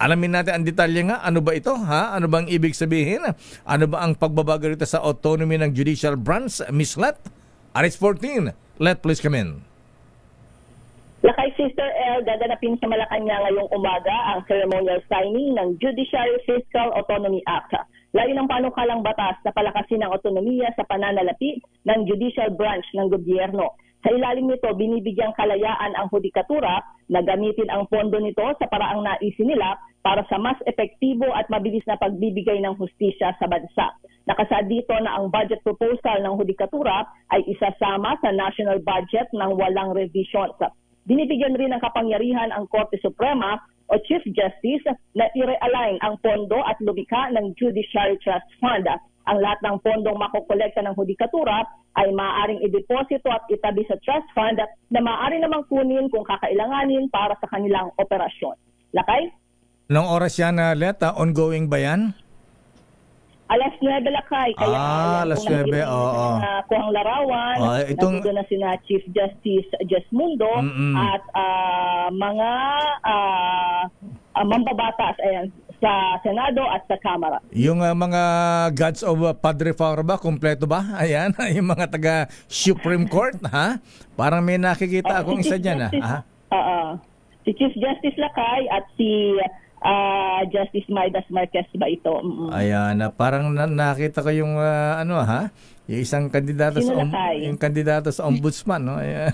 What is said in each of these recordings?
Alamin natin ang detalye nga. Ano ba ito? Ha? Ano bang ibig sabihin? Ano ba ang pagbabago rito sa autonomy ng judicial branch? Miss Let? RH14. Let, please come in. Lakay Sister L, gaganapin sa Malacanang ngayong umaga ang ceremonial signing ng Judiciary Fiscal Autonomy Act. Layo ng panukalang batas na palakasin ang otonomiya sa pananalapi ng judicial branch ng gobyerno. Sa ilalim nito, binibigyang kalayaan ang hudikatura na gamitin ang pondo nito sa paraang naisin nila para sa mas epektibo at mabilis na pagbibigay ng hustisya sa bansa. Nakasaad dito na ang budget proposal ng hudikatura ay isasama sa national budget ng walang revisions. Binibigyan rin ng kapangyarihan ang Korte Suprema o Chief Justice na i-realign ang pondo at lumikha ng Judiciary Trust Fund. Ang lahat ng pondong makukolekta ng hudikatura ay maaaring ideposito at itabi sa trust fund na maaari namang kunin kung kakailanganin para sa kanilang operasyon. Lakay? Anong oras yan, Let? Ongoing ba yan? Alas 9, Lakay. Kaya alas 9, oo. Kuhang larawan, nandito na sina Chief Justice Jesmundo at mga mambabatas sa Senado at sa Kamara. Yung mga gods of Padre Faro ba, kompleto ba? Ayan, yung mga taga Supreme Court, ha? Parang may nakikita akong isa dyan, ha? Si Chief Justice Lakay at si Justice Maidas Marquez ba ito? Ayan, parang nakita ko yung yung isang kandidato yung kandidato sa ombudsman, no? Ayan.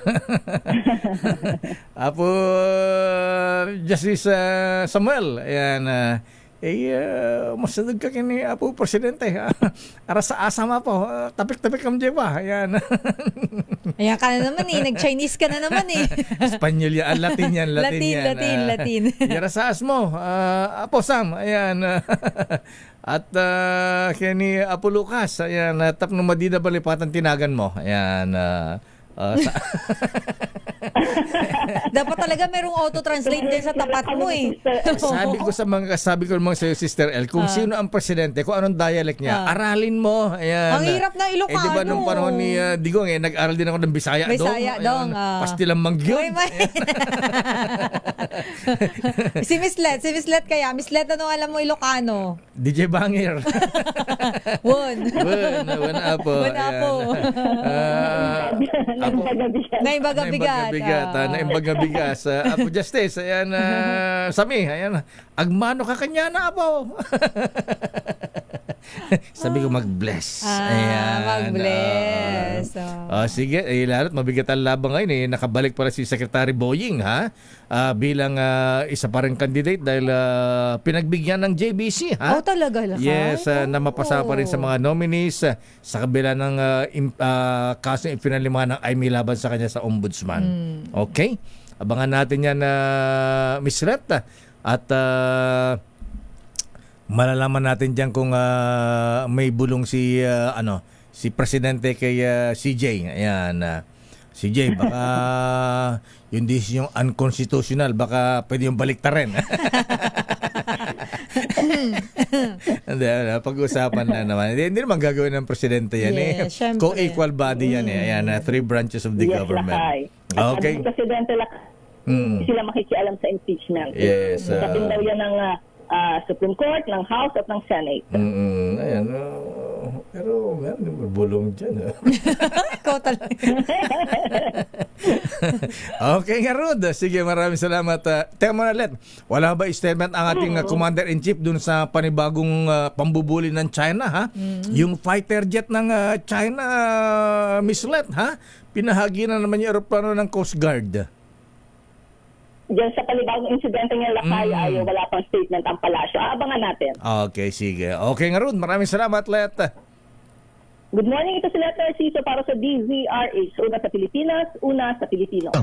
Apo Justice Samuel, ayan, masadag ka kini Apo Presidente. Ara sa asama po, tapik-tapik kam di ba? Ayan. Ayan ka na naman nag-Chinese ka na naman Espanyol yan, Latin yan. Latin. Yara sa asmo, Apo Sam, ayan. At kini Apo Lucas, ayan, tap no madida balipatan tinagan mo. Ayan, dapat talaga merong auto-translate din sa tapat mo sabi ko mga sa'yo, Sister L, kung sino ang presidente, kung anong dialect niya, aralin mo. Ayan. Ang hirap na Ilocano. Diba nung panahon ni Digong, nag-aral din ako ng Bisaya dong. Pastilang Mangyod. Si Miss Let kaya. Miss Let, anong alam mo Ilocano? DJ Bangir. Won Apo. Naimbaga bigat. Naimbaga bigas. Apo Justice, ayan, Sami, ayan, agmano ka kanya na, Apo. Sabi ko mag-bless. Ayan. Mag-bless. Sige, lalo't mabigat ang labang ngayon. Nakabalik pala si Secretary Boying, ha? Bilang isa pa rin candidate dahil pinagbigyan ng JBC, ha? Talaga lang? Yes, na mapasa pa rin sa mga nominees sa kabila ng kaso ipinalima ng IMI laban sa kanya sa ombudsman. Okay? Abangan natin yan, Miss Let. At malalaman natin diyan kung may bulong si si presidente kay CJ. Ayan, CJ, baka yung decision unconstitutional, baka pwede yung baliktarin. Pag-usapan na naman. Hindi naman gagawin ng presidente yan. Co-equal body yan. Ayan, three branches of the government. Okay. Presidente sila makikialam sa impeachment. Yes. Dating daw yan ng Supreme Court, ng House at ng Senate. Ayan. Pero bulong dyan. Ikaw talaga. Okay nga, Rod. Sige, maraming salamat. Teka muna, Let. Wala ba statement ang ating Commander-in-Chief dun sa panibagong pambubuli ng China, ha? Yung fighter jet ng China, Miss Let, ha? Pinahagi na naman yung aeroplano ng Coast Guard. Diyan sa panibagong insidente ng Lakay ay wala pang statement ang palasyo. Abangan natin. Okay, sige. Okay nga, Rod. Maraming salamat, Let. Good morning. Ito si Let Narciso para sa DZRH. Una sa Pilipinas, una sa Pilipino.